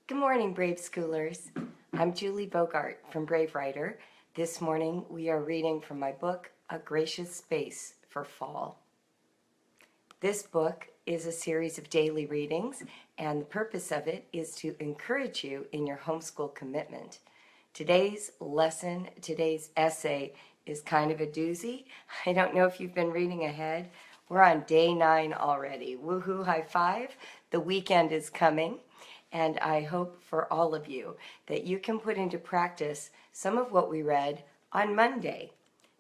Good morning, Brave Schoolers. I'm Julie Bogart from Brave Writer. This morning we are reading from my book, A Gracious Space for Fall. This book is a series of daily readings, and the purpose of it is to encourage you in your homeschool commitment. Today's lesson, today's essay, is kind of a doozy. I don't know if you've been reading ahead. We're on day 9 already. Woohoo, high five. The weekend is coming. And I hope for all of you that you can put into practice some of what we read on Monday.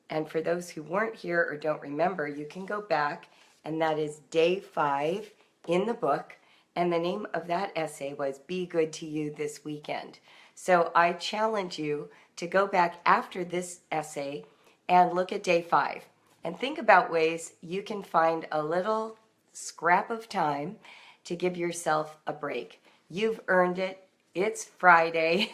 And for those who weren't here or don't remember, you can go back, and that is day 5 in the book. And the name of that essay was Be Good to You This Weekend. So I challenge you to go back after this essay and look at day 5 and think about ways you can find a little scrap of time to give yourself a break. You've earned it. It's Friday.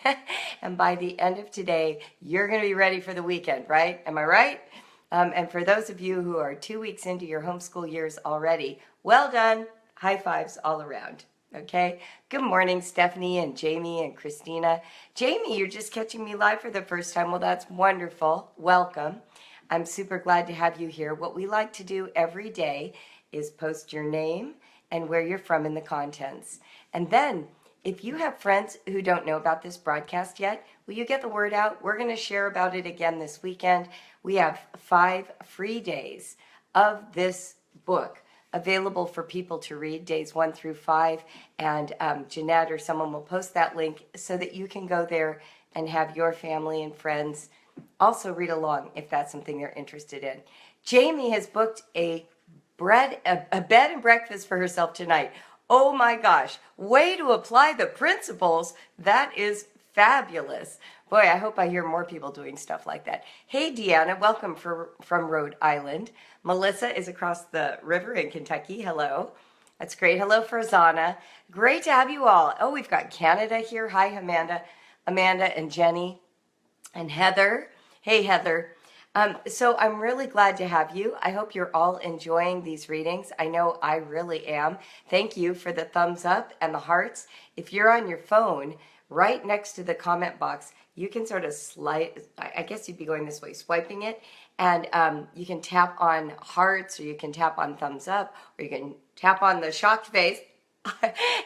And by the end of today, you're going to be ready for the weekend, right? Am I right? And for those of you who are 2 weeks into your homeschool years already, well done. High fives all around. Okay? Good morning, Stephanie and Jamie and Christina. Jamie, you're just catching me live for the first time. Well, that's wonderful. Welcome. I'm super glad to have you here. What we like to do every day is post your name and where you're from in the contents. And then, if you have friends who don't know about this broadcast yet, will you get the word out? We're going to share about it again this weekend. We have 5 free days of this book available for people to read, days 1 through 5. And Jeanette or someone will post that link so that you can go there and have your family and friends also read along if that's something they're interested in. Jamie has booked a bed and breakfast for herself tonight. Oh my gosh, way to apply the principles. That is fabulous. Boy, I hope I hear more people doing stuff like that. Hey, Deanna, welcome from Rhode Island. Melissa is across the river in Kentucky. Hello. That's great. Hello, Farzana. Great to have you all. Oh, we've got Canada here. Hi, Amanda and Jenny and Heather. Hey, Heather. So I'm really glad to have you. I hope you're all enjoying these readings. I know I really am. Thank you for the thumbs up and the hearts. If you're on your phone, right next to the comment box, you can sort of slide, I guess you'd be going this way, swiping it, and you can tap on hearts, or you can tap on thumbs up, or you can tap on the shocked face,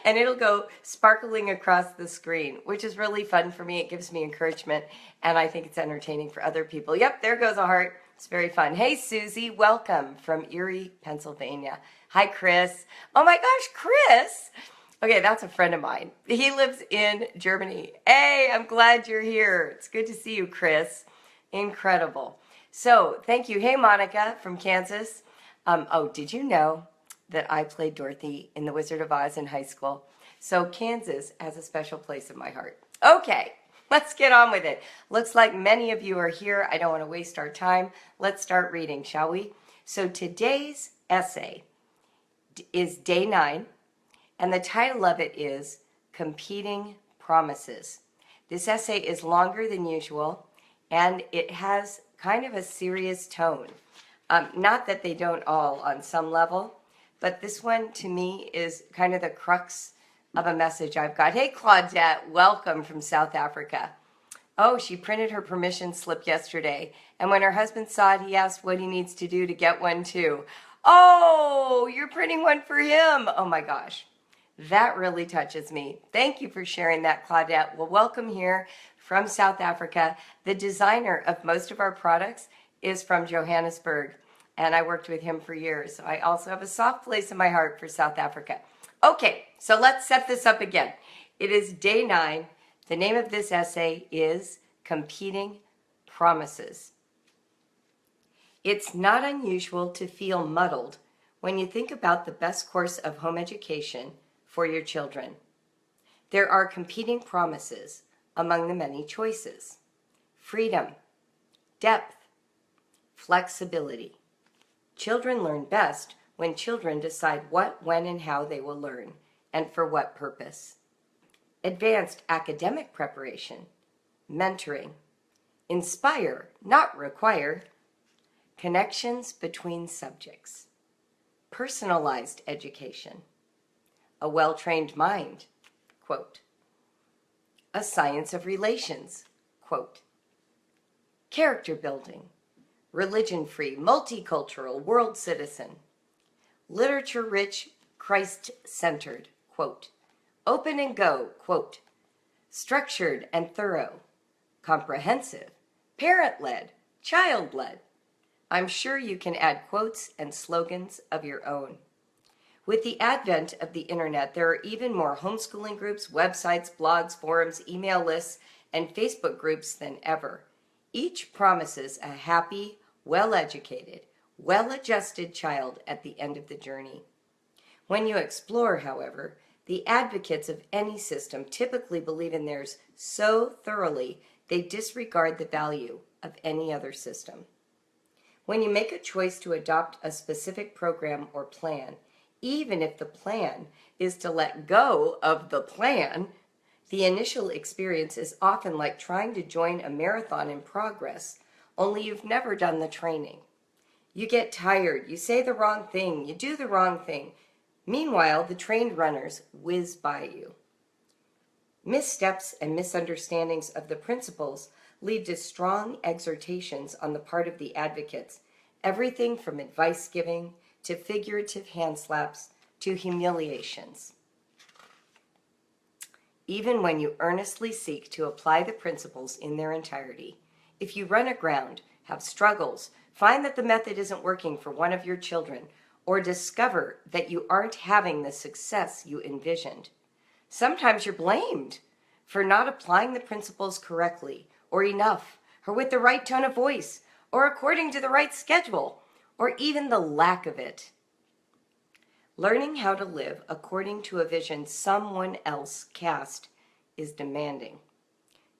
and it'll go sparkling across the screen, which is really fun for me. It gives me encouragement, and I think it's entertaining for other people. Yep, there goes a heart. It's very fun. Hey, Susie, welcome from Erie, Pennsylvania. Hi, Chris. Oh my gosh, Chris. Okay, that's a friend of mine. He lives in Germany. Hey, I'm glad you're here. It's good to see you, Chris. Incredible. So, thank you. Hey, Monica from Kansas. Oh, did you know that I played Dorothy in The Wizard of Oz in high school? So Kansas has a special place in my heart. Okay, let's get on with it. Looks like many of you are here. I don't want to waste our time. Let's start reading, shall we? So today's essay is day 9, and the title of it is Competing Promises. This essay is longer than usual, and it has kind of a serious tone. Not that they don't all on some level, but this one, to me, is kind of the crux of a message I've got. Hey, Claudette, welcome from South Africa. Oh, she printed her permission slip yesterday, and when her husband saw it, he asked what he needs to do to get one too. Oh, you're printing one for him. Oh my gosh, that really touches me. Thank you for sharing that, Claudette. Well, welcome here from South Africa. The designer of most of our products is from Johannesburg, and I worked with him for years. So I also have a soft place in my heart for South Africa. Okay, so let's set this up again. It is day 9. The name of this essay is Competing Promises. It's not unusual to feel muddled when you think about the best course of home education for your children. There are competing promises among the many choices: freedom, depth, flexibility. Children learn best when children decide what, when, and how they will learn, and for what purpose. Advanced academic preparation, mentoring, inspire, not require, connections between subjects, personalized education, a well-trained mind, quote, a science of relations. Quote, character building, religion-free, multicultural, world citizen, literature-rich, Christ-centered, quote, open and go, quote, structured and thorough, comprehensive, parent-led, child-led. I'm sure you can add quotes and slogans of your own. With the advent of the internet, there are even more homeschooling groups, websites, blogs, forums, email lists, and Facebook groups than ever. Each promises a happy, well-educated, well-adjusted child at the end of the journey. When you explore, however, the advocates of any system typically believe in theirs so thoroughly they disregard the value of any other system. When you make a choice to adopt a specific program or plan, even if the plan is to let go of the plan, the initial experience is often like trying to join a marathon in progress, only you've never done the training. You get tired, you say the wrong thing, you do the wrong thing. Meanwhile, the trained runners whiz by you. Missteps and misunderstandings of the principles lead to strong exhortations on the part of the advocates, everything from advice giving to figurative hand slaps to humiliations. Even when you earnestly seek to apply the principles in their entirety, if you run aground, have struggles, find that the method isn't working for one of your children, or discover that you aren't having the success you envisioned, sometimes you're blamed for not applying the principles correctly, or enough, or with the right tone of voice, or according to the right schedule, or even the lack of it. Learning how to live according to a vision someone else cast is demanding.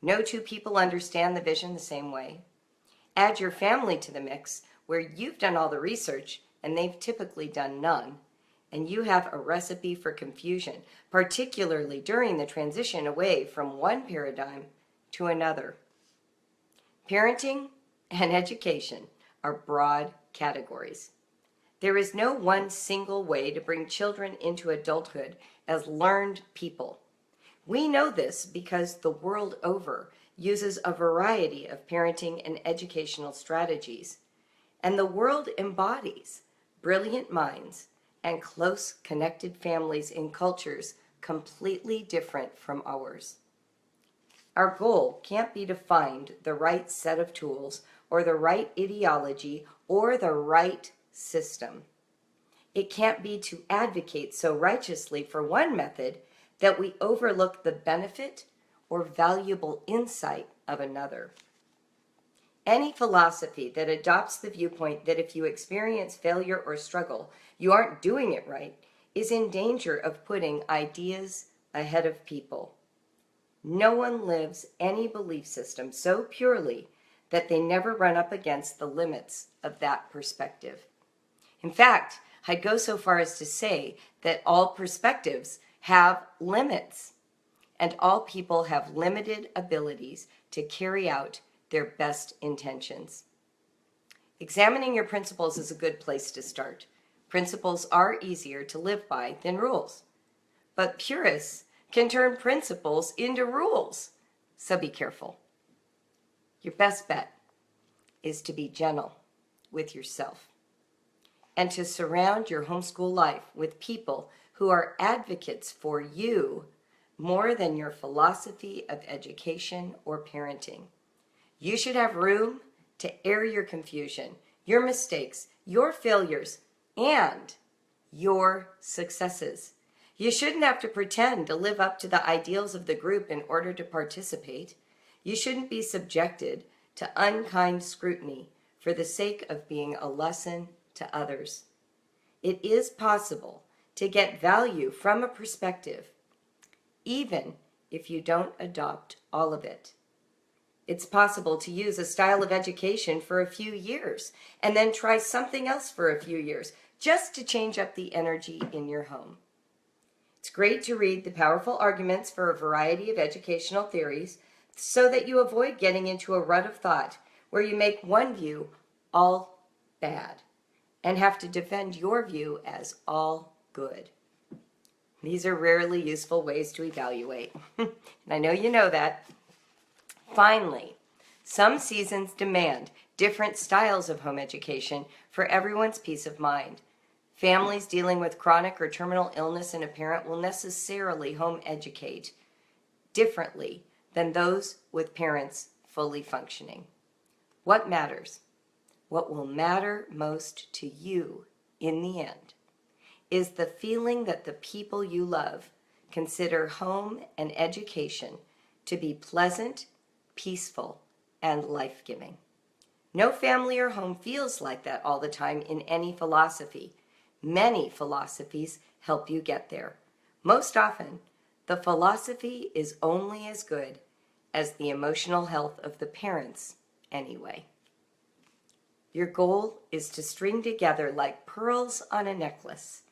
No two people understand the vision the same way. Add your family to the mix, where you've done all the research and they've typically done none, and you have a recipe for confusion, particularly during the transition away from one paradigm to another. Parenting and education are broad categories. There is no one single way to bring children into adulthood as learned people. We know this because the world over uses a variety of parenting and educational strategies, and the world embodies brilliant minds and close connected families in cultures completely different from ours. Our goal can't be to find the right set of tools or the right ideology or the right system. It can't be to advocate so righteously for one method that we overlook the benefit or valuable insight of another. Any philosophy that adopts the viewpoint that if you experience failure or struggle, you aren't doing it right, is in danger of putting ideas ahead of people. No one lives any belief system so purely that they never run up against the limits of that perspective. In fact, I'd go so far as to say that all perspectives have limits, and all people have limited abilities to carry out their best intentions. Examining your principles is a good place to start. Principles are easier to live by than rules, but purists can turn principles into rules, so be careful. Your best bet is to be gentle with yourself and to surround your homeschool life with people who are advocates for you more than your philosophy of education or parenting. You should have room to air your confusion, your mistakes, your failures, and your successes. You shouldn't have to pretend to live up to the ideals of the group in order to participate. You shouldn't be subjected to unkind scrutiny for the sake of being a lesson to others. It is possible to get value from a perspective, even if you don't adopt all of it. It's possible to use a style of education for a few years and then try something else for a few years just to change up the energy in your home. It's great to read the powerful arguments for a variety of educational theories so that you avoid getting into a rut of thought where you make one view all bad and have to defend your view as all good. These are rarely useful ways to evaluate. And I know you know that. Finally, some seasons demand different styles of home education for everyone's peace of mind. Families dealing with chronic or terminal illness in a parent will necessarily home educate differently than those with parents fully functioning. What matters? What will matter most to you in the end is the feeling that the people you love consider home and education to be pleasant, peaceful, and life-giving. No family or home feels like that all the time in any philosophy. Many philosophies help you get there. Most often, the philosophy is only as good as the emotional health of the parents anyway. Your goal is to string together like pearls on a necklace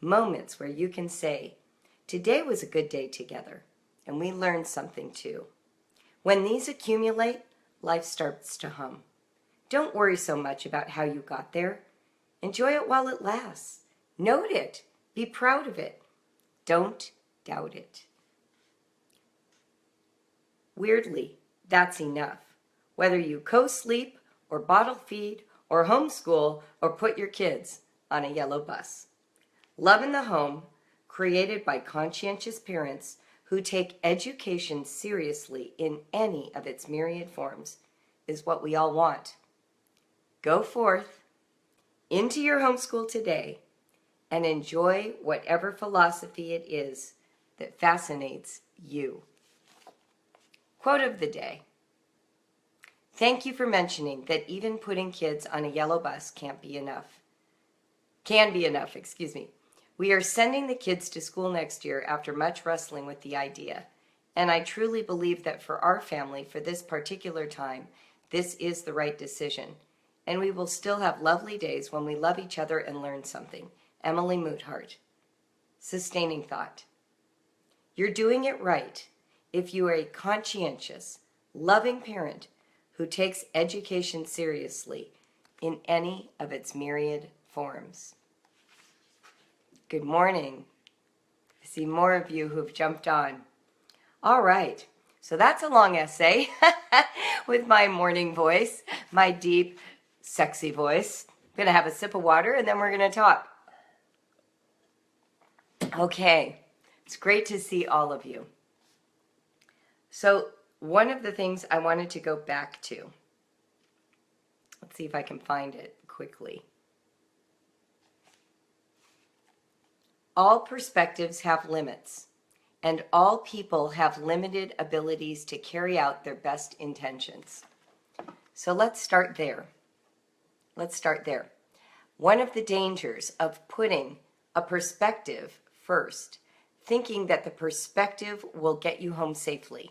moments where you can say, today was a good day together, and we learned something too. When these accumulate, life starts to hum. Don't worry so much about how you got there. Enjoy it while it lasts. Note it. Be proud of it. Don't doubt it. Weirdly, that's enough. Whether you co-sleep or bottle feed or homeschool or put your kids on a yellow bus. Love in the home, created by conscientious parents who take education seriously in any of its myriad forms, is what we all want. Go forth into your homeschool today and enjoy whatever philosophy it is that fascinates you. Quote of the day. Thank you for mentioning that even putting kids on a yellow bus can be enough. We are sending the kids to school next year after much wrestling with the idea. And I truly believe that for our family, for this particular time, this is the right decision. And we will still have lovely days when we love each other and learn something. Emily Moothart. Sustaining thought. You're doing it right if you are a conscientious, loving parent who takes education seriously in any of its myriad forms. Good morning. I see more of you who've jumped on. All right, so that's a long essay with my morning voice, my deep, sexy voice. I'm going to have a sip of water and then we're going to talk. Okay, it's great to see all of you. So one of the things I wanted to go back to, let's see if I can find it quickly. All perspectives have limits, and all people have limited abilities to carry out their best intentions. So let's start there. One of the dangers of putting a perspective first, thinking that the perspective will get you home safely,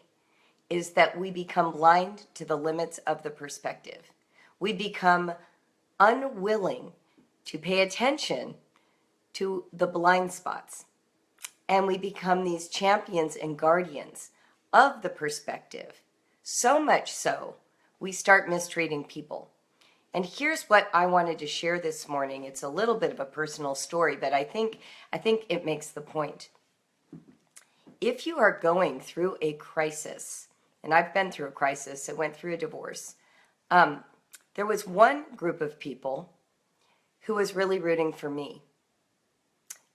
is that we become blind to the limits of the perspective. We become unwilling to pay attention to the blind spots. And we become these champions and guardians of the perspective. So much so, we start mistreating people. And here's what I wanted to share this morning. It's a little bit of a personal story, but I think it makes the point. If you are going through a crisis, and I've been through a crisis, I went through a divorce, there was one group of people who was really rooting for me.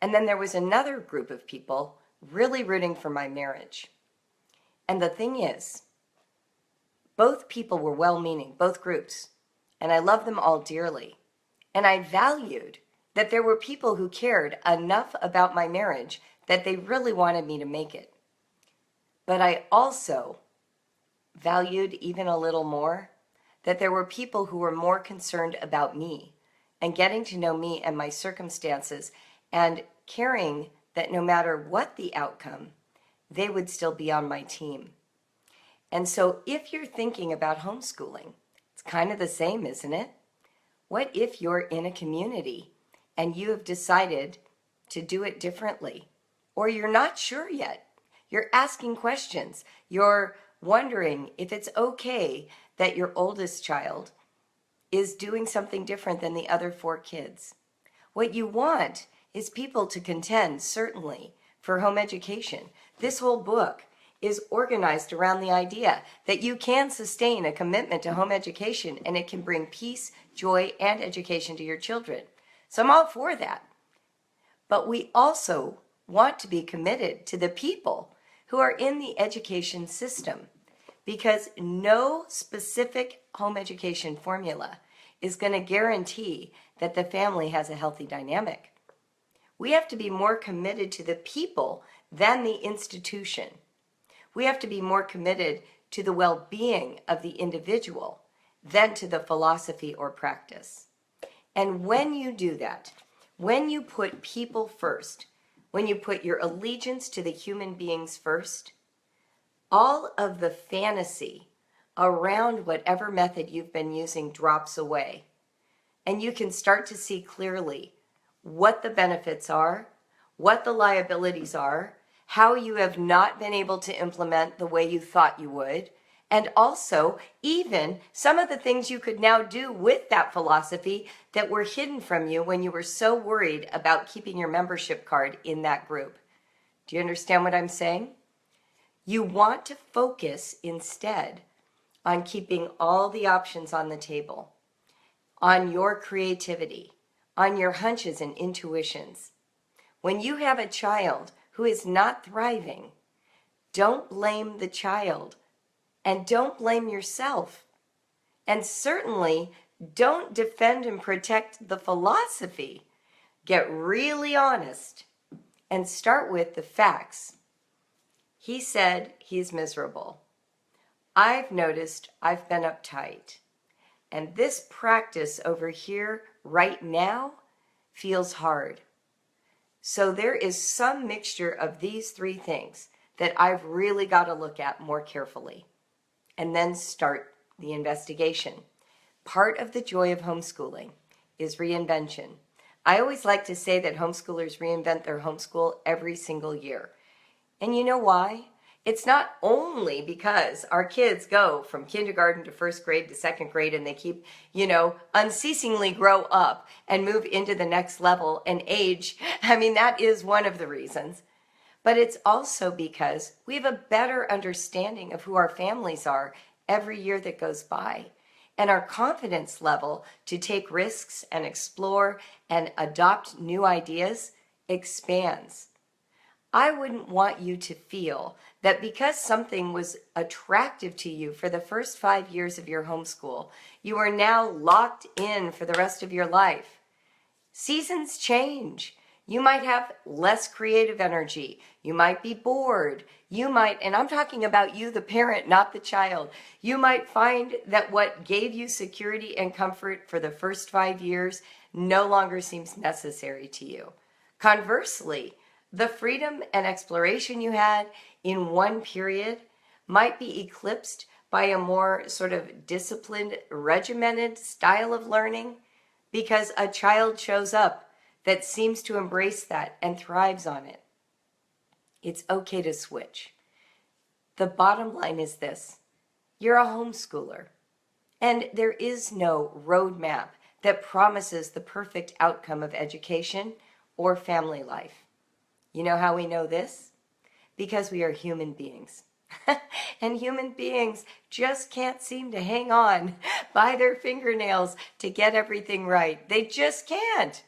And then there was another group of people really rooting for my marriage. And the thing is, both people were well-meaning, both groups, and I loved them all dearly. And I valued that there were people who cared enough about my marriage that they really wanted me to make it. But I also valued even a little more that there were people who were more concerned about me and getting to know me and my circumstances and caring that no matter what the outcome, they would still be on my team. And so if you're thinking about homeschooling, it's kind of the same, isn't it? What if you're in a community and you have decided to do it differently? Or you're not sure yet. You're asking questions. You're wondering if it's okay that your oldest child is doing something different than the other 4 kids. What you want is people to contend, certainly, for home education. This whole book is organized around the idea that you can sustain a commitment to home education and it can bring peace, joy, and education to your children. So I'm all for that. But we also want to be committed to the people who are in the education system, because no specific home education formula is going to guarantee that the family has a healthy dynamic. We have to be more committed to the people than the institution. We have to be more committed to the well-being of the individual than to the philosophy or practice. And when you do that, when you put people first, when you put your allegiance to the human beings first, all of the fantasy around whatever method you've been using drops away. And you can start to see clearly what the benefits are, what the liabilities are, how you have not been able to implement the way you thought you would, and also even some of the things you could now do with that philosophy that were hidden from you when you were so worried about keeping your membership card in that group. Do you understand what I'm saying? You want to focus instead on keeping all the options on the table, on your creativity, on your hunches and intuitions. When you have a child who is not thriving, don't blame the child and don't blame yourself. And certainly don't defend and protect the philosophy. Get really honest and start with the facts. He said he's miserable. I've noticed I've been uptight. And this practice over here right now feels hard. So there is some mixture of these three things that I've really got to look at more carefully. And then start the investigation. Part of the joy of homeschooling is reinvention. I always like to say that homeschoolers reinvent their homeschool every single year. And you know why? It's not only because our kids go from kindergarten to first grade to second grade and they keep, unceasingly grow up and move into the next level and age. I mean, that is one of the reasons. But it's also because we have a better understanding of who our families are every year that goes by. And our confidence level to take risks and explore and adopt new ideas expands. I wouldn't want you to feel that because something was attractive to you for the first 5 years of your homeschool, you are now locked in for the rest of your life. Seasons change. You might have less creative energy. You might be bored. You might, and I'm talking about you, the parent, not the child. You might find that what gave you security and comfort for the first 5 years no longer seems necessary to you. Conversely, the freedom and exploration you had in one period might be eclipsed by a more sort of disciplined, regimented style of learning because a child shows up that seems to embrace that and thrives on it. It's okay to switch. The bottom line is this: you're a homeschooler, and there is no roadmap that promises the perfect outcome of education or family life. You know how we know this? Because we are human beings. And human beings just can't seem to hang on by their fingernails to get everything right. They just can't.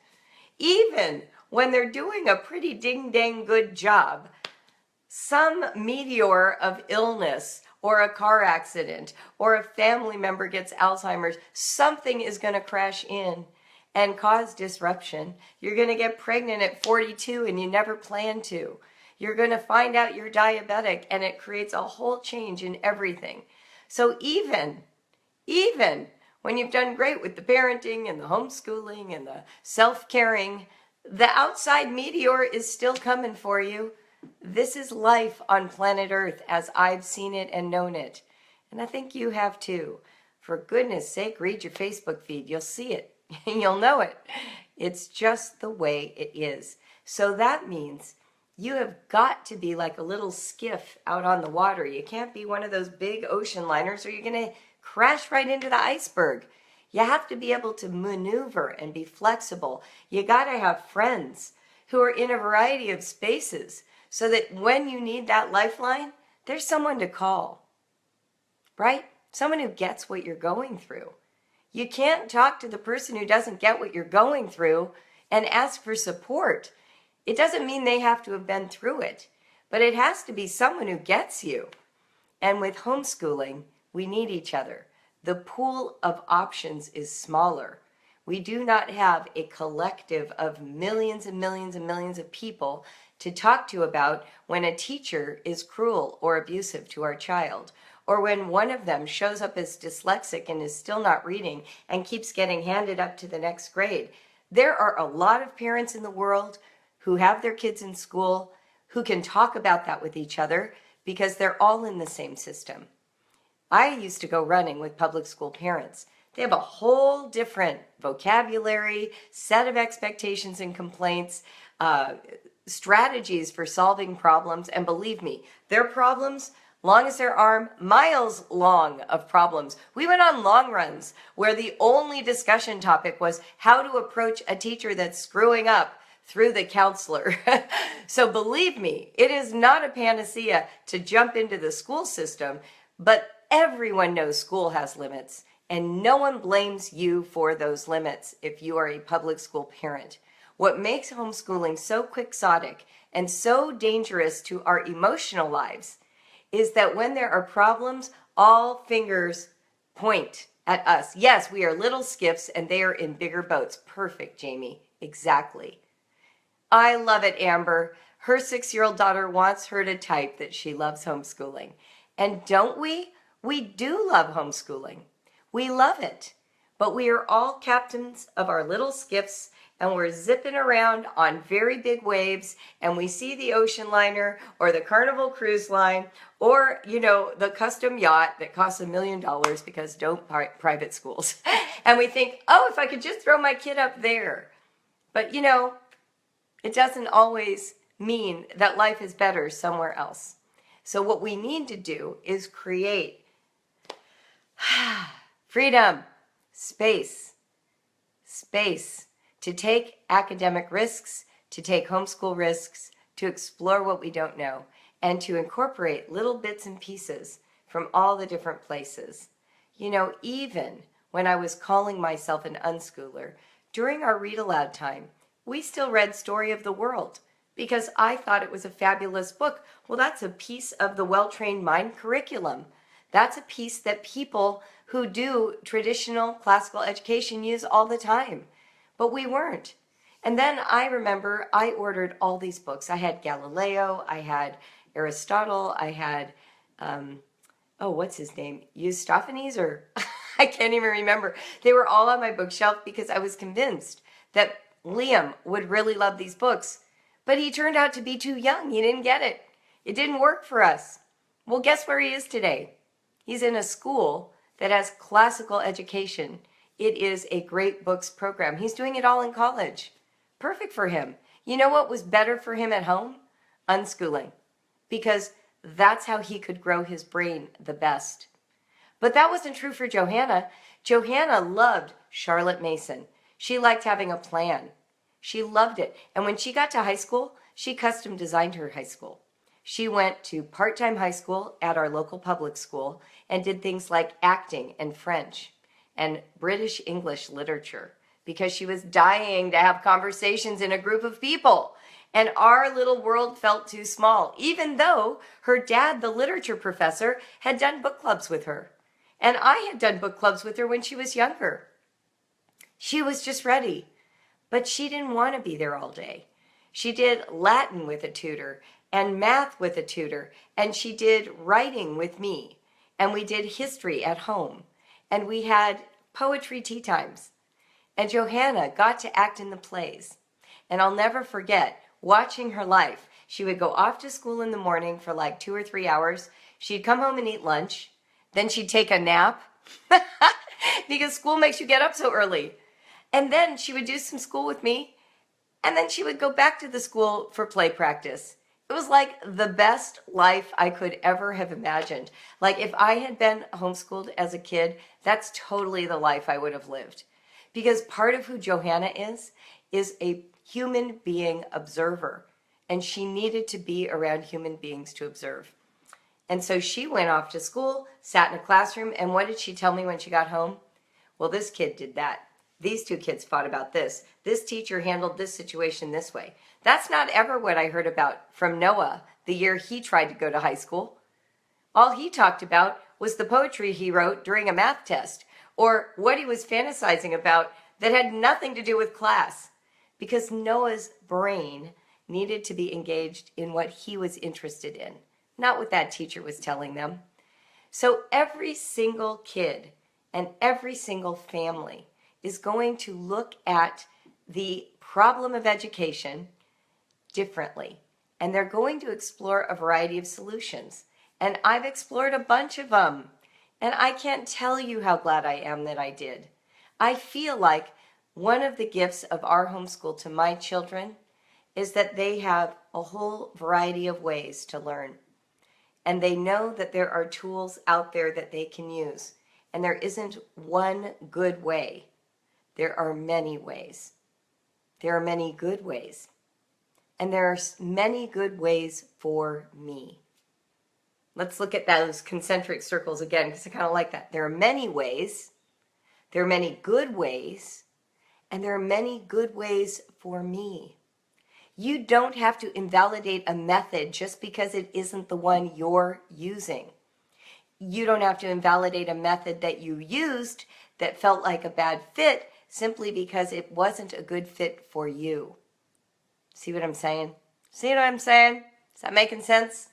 Even when they're doing a pretty ding-dang good job, some meteor of illness or a car accident or a family member gets Alzheimer's, something is going to crash in and cause disruption. You're going to get pregnant at 42 and you never planned to. You're going to find out you're diabetic and it creates a whole change in everything. So even when you've done great with the parenting and the homeschooling and the self-caring, the outside meteor is still coming for you. This is life on planet Earth as I've seen it and known it. And I think you have too. For goodness sake, read your Facebook feed. You'll see it. You'll know it. It's just the way it is. So that means you have got to be like a little skiff out on the water. You can't be one of those big ocean liners or you're going to crash right into the iceberg. You have to be able to maneuver and be flexible. You got to have friends who are in a variety of spaces so that when you need that lifeline, there's someone to call, right? Someone who gets what you're going through. You can't talk to the person who doesn't get what you're going through and ask for support. It doesn't mean they have to have been through it, but it has to be someone who gets you. And with homeschooling, we need each other. The pool of options is smaller. We do not have a collective of millions and millions and millions of people to talk to about when a teacher is cruel or abusive to our child, or when one of them shows up as dyslexic and is still not reading and keeps getting handed up to the next grade. There are a lot of parents in the world who have their kids in school who can talk about that with each other because they're all in the same system. I used to go running with public school parents. They have a whole different vocabulary, set of expectations and complaints, strategies for solving problems. And believe me, their problems, long as their arm, miles long of problems. We went on long runs where the only discussion topic was how to approach a teacher that's screwing up through the counselor. So believe me, it is not a panacea to jump into the school system, but everyone knows school has limits, and no one blames you for those limits if you are a public school parent. What makes homeschooling so quixotic and so dangerous to our emotional lives is that when there are problems, all fingers point at us. Yes, we are little skiffs and they are in bigger boats. Perfect, Jamie. Exactly. I love it, Amber. Her 6-year-old daughter wants her to type that she loves homeschooling. And don't we? We do love homeschooling. We love it. But we are all captains of our little skiffs, and we're zipping around on very big waves, and we see the ocean liner or the Carnival Cruise Line or, the custom yacht that costs $1 million because don't private schools. And we think, oh, if I could just throw my kid up there. But, it doesn't always mean that life is better somewhere else. So what we need to do is create freedom, space to take academic risks, to take homeschool risks, to explore what we don't know, and to incorporate little bits and pieces from all the different places. Even when I was calling myself an unschooler, during our read aloud time, we still read Story of the World because I thought it was a fabulous book. Well, that's a piece of the well-trained mind curriculum. That's a piece that people who do traditional classical education use all the time. But we weren't. And then I remember I ordered all these books. I had Galileo, I had Aristotle, I had, what's his name? Eustophanes, or I can't even remember. They were all on my bookshelf because I was convinced that Liam would really love these books. But he turned out to be too young. He didn't get it. It didn't work for us. Well, guess where he is today? He's in a school that has classical education. It is a great books program. He's doing it all in college. Perfect for him. You know what was better for him at home? Unschooling. Because that's how he could grow his brain the best. But that wasn't true for Johanna. Johanna loved Charlotte Mason. She liked having a plan. She loved it. And when she got to high school, she custom designed her high school. She went to part-time high school at our local public school and did things like acting and French and British English literature because she was dying to have conversations in a group of people. And our little world felt too small, even though her dad, the literature professor, had done book clubs with her. And I had done book clubs with her when she was younger. She was just ready, but she didn't want to be there all day. She did Latin with a tutor and math with a tutor, and she did writing with me, and we did history at home, and we had poetry tea times. And Johanna got to act in the plays. And I'll never forget watching her life. She would go off to school in the morning for like 2 or 3 hours. She'd come home and eat lunch. Then she'd take a nap because school makes you get up so early. And then she would do some school with me. And then she would go back to the school for play practice. It was like the best life I could ever have imagined. Like if I had been homeschooled as a kid, that's totally the life I would have lived. Because part of who Johanna is a human being observer. and she needed to be around human beings to observe. And so she went off to school, sat in a classroom, and what did she tell me when she got home? Well, this kid did that. These two kids fought about this. This teacher handled this situation this way. That's not ever what I heard about from Noah the year he tried to go to high school. All he talked about was the poetry he wrote during a math test, or what he was fantasizing about that had nothing to do with class, because Noah's brain needed to be engaged in what he was interested in, not what that teacher was telling them. So every single kid and every single family is going to look at the problem of education differently, and they're going to explore a variety of solutions. And I've explored a bunch of them, and I can't tell you how glad I am that I did. I feel like one of the gifts of our homeschool to my children is that they have a whole variety of ways to learn. And they know that there are tools out there that they can use. And there isn't one good way. There are many ways. There are many good ways. And there are many good ways for me. Let's look at those concentric circles again, because I kind of like that. There are many ways. There are many good ways. And there are many good ways for me. You don't have to invalidate a method just because it isn't the one you're using. You don't have to invalidate a method that you used that felt like a bad fit simply because it wasn't a good fit for you. See what I'm saying? See what I'm saying? Is that making sense?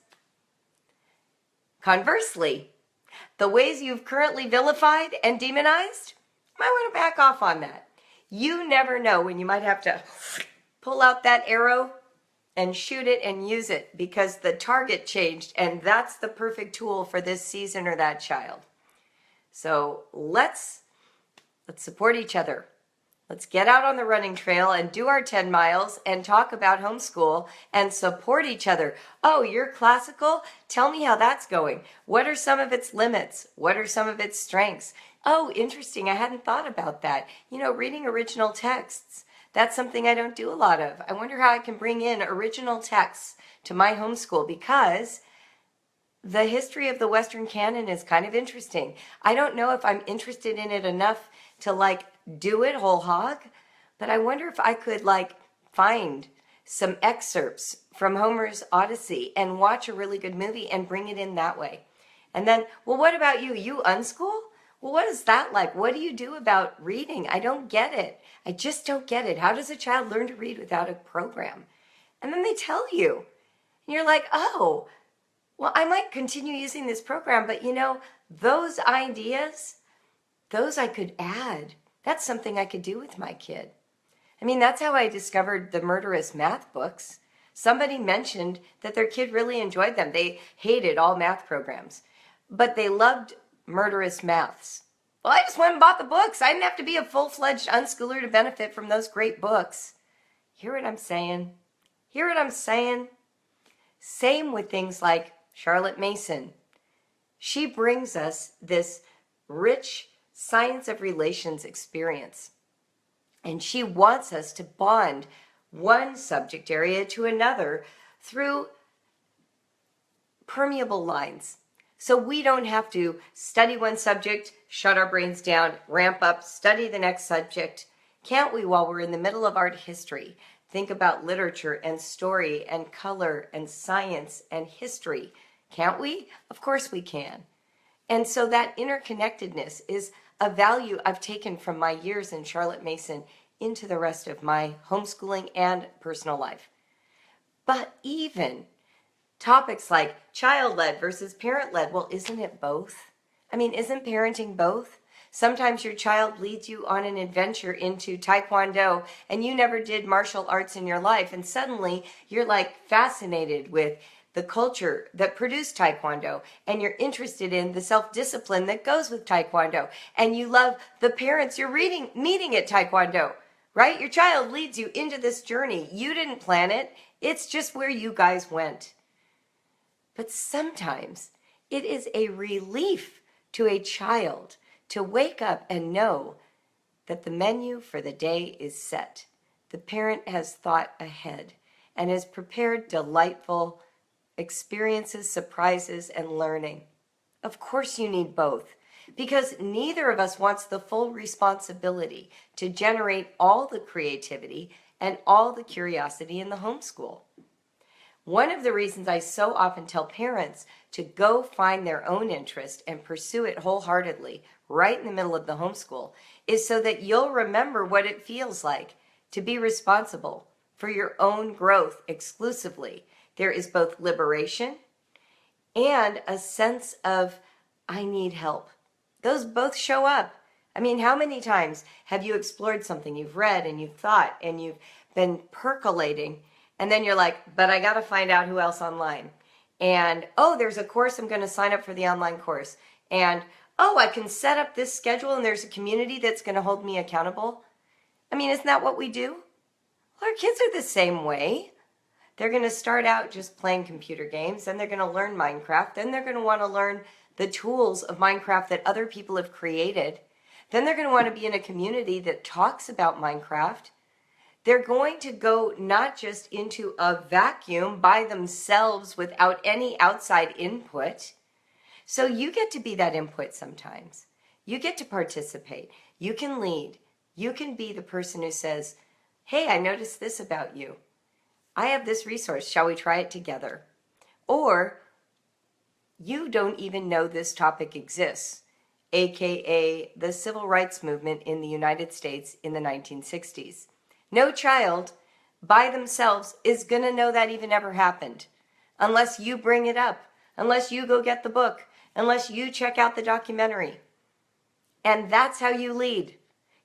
Conversely, the ways you've currently vilified and demonized, you might want to back off on that. You never know when you might have to pull out that arrow and shoot it and use it because the target changed, and that's the perfect tool for this season or that child. So let's support each other. Let's get out on the running trail and do our 10 miles and talk about homeschool and support each other. Oh, you're classical? Tell me how that's going. What are some of its limits? What are some of its strengths? Oh, interesting. I hadn't thought about that. You know, reading original texts. That's something I don't do a lot of. I wonder how I can bring in original texts to my homeschool because the history of the Western canon is kind of interesting. I don't know if I'm interested in it enough to do it whole hog, but I wonder if I could find some excerpts from Homer's Odyssey and watch a really good movie and bring it in that way. And then, well, what about you? You unschool? Well, what is that like? What do you do about reading? I don't get it. I just don't get it. How does a child learn to read without a program? And then they tell you. And you're like, oh, well, I might continue using this program, but those ideas, those I could add. That's something I could do with my kid. I mean, that's how I discovered the murderous math books. Somebody mentioned that their kid really enjoyed them. They hated all math programs, but they loved murderous maths. Well, I just went and bought the books. I didn't have to be a full-fledged unschooler to benefit from those great books. Hear what I'm saying? Hear what I'm saying? Same with things like Charlotte Mason. She brings us this rich science of relations experience. And she wants us to bond one subject area to another through permeable lines. So we don't have to study one subject, shut our brains down, ramp up, study the next subject. Can't we, while we're in the middle of art history, think about literature and story and color and science and history? Can't we? Of course we can. And so that interconnectedness is a value I've taken from my years in Charlotte Mason into the rest of my homeschooling and personal life. But even topics like child-led versus parent-led, well, isn't it both? I mean, isn't parenting both? Sometimes your child leads you on an adventure into Taekwondo and you never did martial arts in your life, and suddenly you're fascinated with the culture that produced Taekwondo, and you're interested in the self-discipline that goes with Taekwondo, and you love the parents you're meeting at Taekwondo, right? Your child leads you into this journey. You didn't plan it. It's just where you guys went. But sometimes it is a relief to a child to wake up and know that the menu for the day is set. The parent has thought ahead. and has prepared delightful experiences, surprises, and learning. Of course you need both, because neither of us wants the full responsibility to generate all the creativity and all the curiosity in the homeschool. One of the reasons I so often tell parents to go find their own interest and pursue it wholeheartedly right in the middle of the homeschool is so that you'll remember what it feels like to be responsible for your own growth exclusively. There is both liberation and a sense of, I need help. Those both show up. I mean, how many times have you explored something you've read and you've thought and you've been percolating, and then you're like, but I got to find out who else online. And, oh, there's a course, I'm going to sign up for the online course. And, oh, I can set up this schedule and there's a community that's going to hold me accountable. I mean, isn't that what we do? Well, our kids are the same way. They're going to start out just playing computer games, then they're going to learn Minecraft, then they're going to want to learn the tools of Minecraft that other people have created. Then they're going to want to be in a community that talks about Minecraft. They're going to go not just into a vacuum by themselves without any outside input. So you get to be that input sometimes. You get to participate. You can lead. You can be the person who says, hey, I noticed this about you. I have this resource. Shall we try it together? Or you don't even know this topic exists, aka the civil rights movement in the United States in the 1960s. No child by themselves is going to know that even ever happened unless you bring it up, unless you go get the book, unless you check out the documentary. And that's how you lead.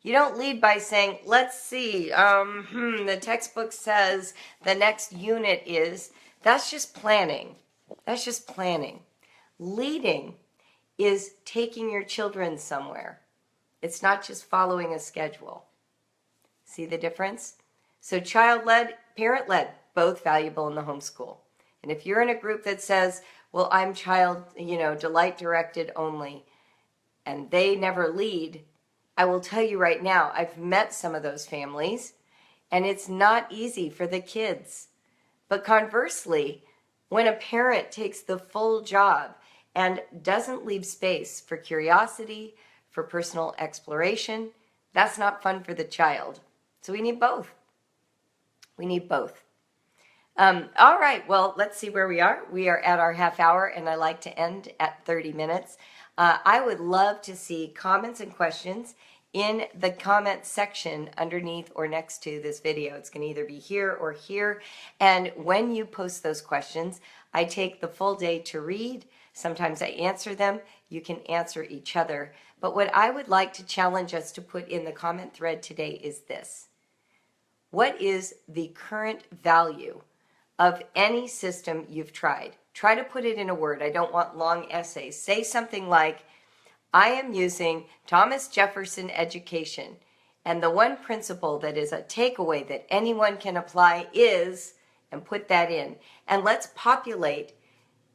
You don't lead by saying, let's see, the textbook says the next unit is. That's just planning. That's just planning. Leading is taking your children somewhere. It's not just following a schedule. See the difference? So child-led, parent-led, both valuable in the homeschool. And if you're in a group that says, well, I'm child, delight-directed only, and they never lead, I will tell you right now, I've met some of those families, and it's not easy for the kids. But conversely, when a parent takes the full job and doesn't leave space for curiosity, for personal exploration, that's not fun for the child. So we need both. We need both. All right, well, let's see where we are. We are at our half hour, and I like to end at 30 minutes. I would love to see comments and questions in the comment section underneath or next to this video. It's going to either be here or here. And when you post those questions, I take the full day to read. Sometimes I answer them. You can answer each other. But what I would like to challenge us to put in the comment thread today is this. What is the current value of any system you've tried? Try to put it in a word. I don't want long essays. Say something like, I am using Thomas Jefferson education, and the one principle that is a takeaway that anyone can apply is, and put that in. And let's populate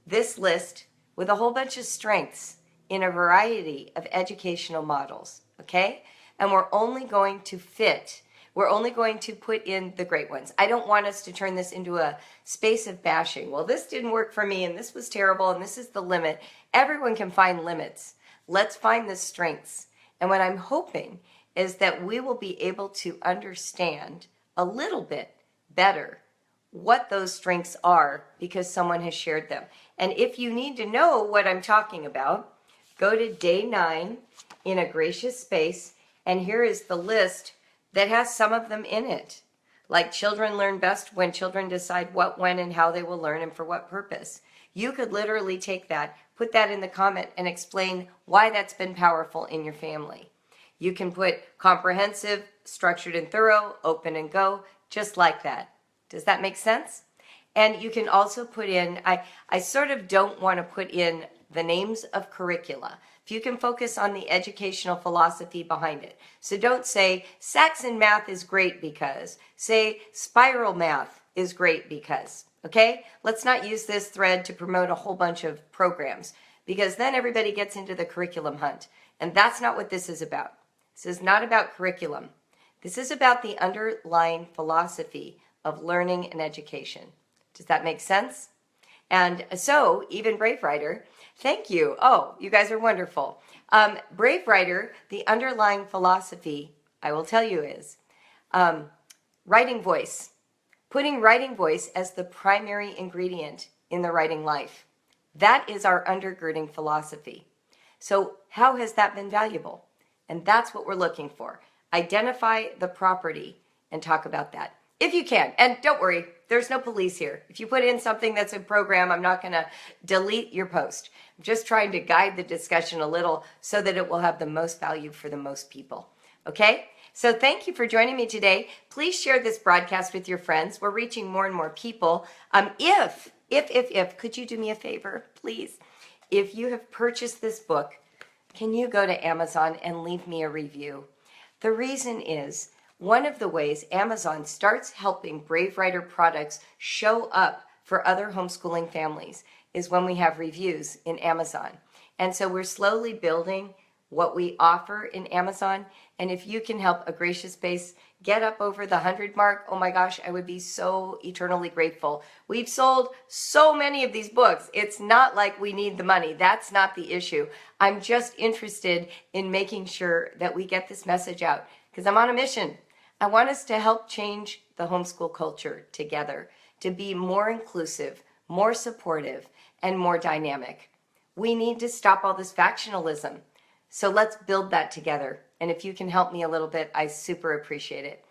this list with a whole bunch of strengths in a variety of educational models, okay? And we're only going to put in the great ones. I don't want us to turn this into a space of bashing. Well, this didn't work for me, and this was terrible, and this is the limit. Everyone can find limits. Let's find the strengths. And what I'm hoping is that we will be able to understand a little bit better what those strengths are because someone has shared them. And if you need to know what I'm talking about, go to day 9 in A Gracious Space, and here is the list that has some of them in it. Like children learn best when children decide what, when, and how they will learn and for what purpose. You could literally take that, put that in the comment, and explain why that's been powerful in your family. You can put comprehensive, structured and thorough, open and go, just like that. Does that make sense? And you can also put in, I sort of don't want to put in the names of curricula. If you can focus on the educational philosophy behind it. So don't say Saxon math is great because. Say spiral math is great because. Okay? Let's not use this thread to promote a whole bunch of programs because then everybody gets into the curriculum hunt. And that's not what this is about. This is not about curriculum. This is about the underlying philosophy of learning and education. Does that make sense? And so, even Brave Writer, thank you. Oh, you guys are wonderful. Brave Writer, the underlying philosophy, I will tell you, is writing voice. Putting writing voice as the primary ingredient in the writing life. That is our undergirding philosophy. So how has that been valuable? And that's what we're looking for. Identify the property and talk about that. If you can. And don't worry, there's no police here. If you put in something that's a program, I'm not going to delete your post. I'm just trying to guide the discussion a little so that it will have the most value for the most people. Okay? So thank you for joining me today. Please share this broadcast with your friends. We're reaching more and more people. If, could you do me a favor, please? If you have purchased this book, can you go to Amazon and leave me a review? The reason is, one of the ways Amazon starts helping Brave Writer products show up for other homeschooling families is when we have reviews in Amazon. And so we're slowly building what we offer in Amazon. And if you can help A Gracious Space get up over the 100 mark, oh my gosh, I would be so eternally grateful. We've sold so many of these books. It's not like we need the money. That's not the issue. I'm just interested in making sure that we get this message out because I'm on a mission. I want us to help change the homeschool culture together, to be more inclusive, more supportive, and more dynamic. We need to stop all this factionalism. So let's build that together. And if you can help me a little bit, I super appreciate it.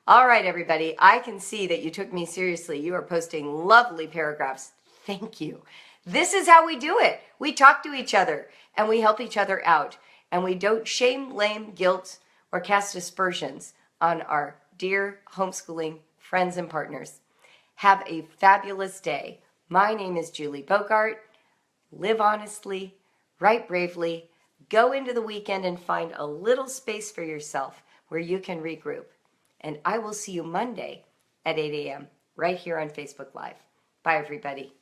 All right, everybody, I can see that you took me seriously. You are posting lovely paragraphs. Thank you. This is how we do it. We talk to each other and we help each other out. And we don't shame, blame, guilt, or cast aspersions on our dear homeschooling friends and partners. Have a fabulous day. My name is Julie Bogart. Live honestly, write bravely, go into the weekend and find a little space for yourself where you can regroup. And I will see you Monday at 8 a.m. right here on Facebook Live. Bye, everybody.